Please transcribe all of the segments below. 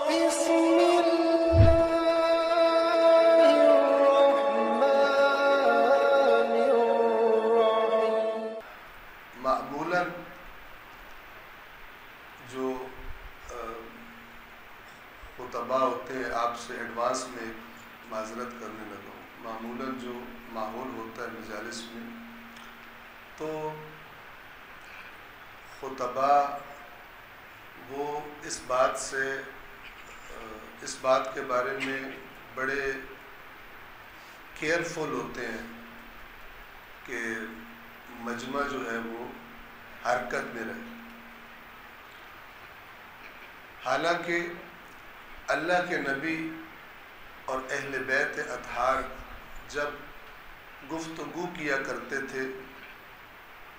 بسم الله الرحمن الرحيم. معمولاً جو خطباء ہوتے ہیں، آپ سے ایڈوانس میں معذرت کرنے لگا ہوں، معمولاً جو ماحول ہوتا ہے مجالس میں، تو خطباء وہ اس بات کے بارے میں بڑے کیئرفل ہوتے ہیں کہ مجمع جو ہے وہ حرکت میں رہے. حالانکہ اللہ کے نبی اور اہل بیت اطہار جب گفتگو کیا کرتے تھے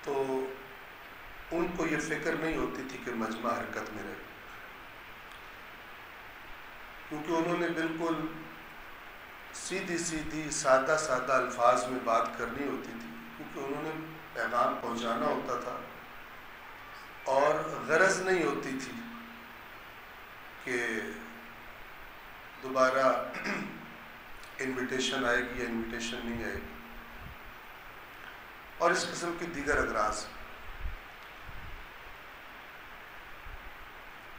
تو ان کو یہ فکر نہیں ہوتی تھی کہ مجمع حرکت میں رہے، کیونکہ انہوں نے بالکل سیدھی سادہ الفاظ میں بات کرنی ہوتی تھی، کیونکہ انہوں نے پیغام پہنچانا ہوتا تھا اور غرض نہیں ہوتی تھی کہ دوبارہ انویٹیشن آئے گی یا انویٹیشن نہیں آئے گی، اور اس قسم کی دیگر اغراض.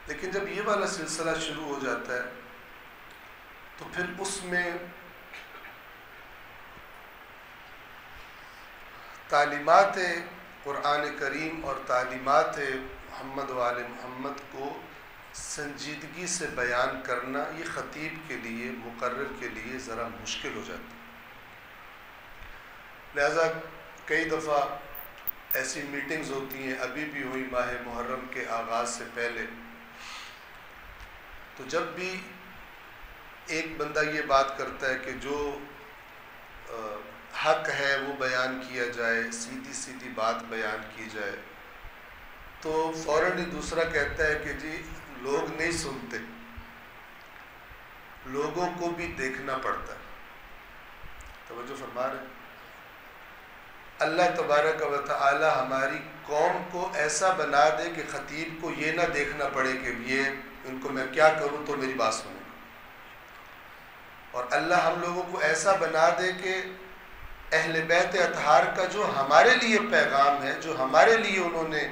لیکن جب یہ والا سلسلہ شروع ہو جاتا ہے تو پھر اس میں تعلیمات قرآن کریم اور تعلیمات محمد وآل محمد کو سنجیدگی سے بیان کرنا یہ خطیب کے لیے، مقرر کے لیے ذرا مشکل ہو جاتا ہے. لہذا کئی دفعہ ایسی میٹنگز ہوتی ہیں، ابھی بھی ہوئی ماہ محرم کے آغاز سے پہلے، تو جب بھی ایک بندہ یہ بات کرتا ہے کہ جو حق ہے وہ بیان کیا جائے، سیدھی بات بیان کی جائے، تو فوراً ہی دوسرا کہتا ہے کہ جی لوگ نہیں سنتے، لوگوں کو بھی دیکھنا پڑتا ہے. توجہ فرما رہے ہیں؟ اللہ تبارک و تعالی ہماری قوم کو ایسا بنا دے کہ خطیب کو یہ نہ دیکھنا پڑے کہ یہ ان کو میں کیا کروں تو میری بات سنیں، اور اللہ ہم لوگوں کو ایسا بنا دے کہ اہل بیت اطہار کا جو ہمارے لیے پیغام ہے، جو ہمارے لیے انہوں نے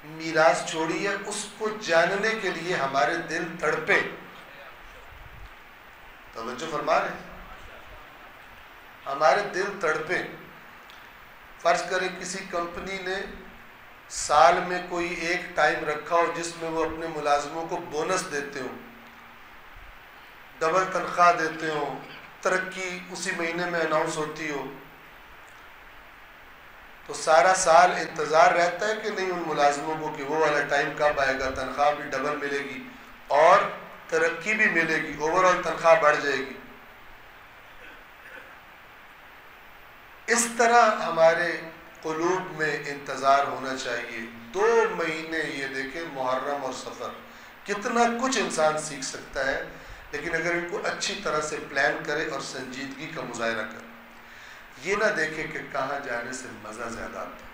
میراث چھوڑی ہے، اس کو جاننے کے لیے ہمارے دل تڑپے. توجہ فرما رہے ہیں؟ ہمارے دل تڑپے. فرض کریں کسی کمپنی نے سال میں کوئی ایک ٹائم رکھا ہو جس میں وہ اپنے ملازموں کو بونس دیتے ہوں، ڈبل تنخواہ دیتے ہوں، ترقی اسی مہینے میں اناؤنس ہوتی ہو، تو سارا سال انتظار رہتا ہے کہ نہیں ان ملازموں کو کہ وہ والا ٹائم کب آئے گا، تنخواہ بھی ڈبل ملے گی اور ترقی بھی ملے گی، اوور آل تنخواہ بڑھ جائے گی. اس طرح ہمارے قلوب میں انتظار ہونا چاہیے. 2 مہینے یہ دیکھیں، محرم اور سفر، کتنا کچھ انسان سیکھ سکتا ہے، لیکن اگر ان کو اچھی طرح سے پلان کرے اور سنجیدگی کا مظاہرہ کرے، یہ نہ دیکھے کہ کہاں جانے سے مزہ زیادہ آتا ہے.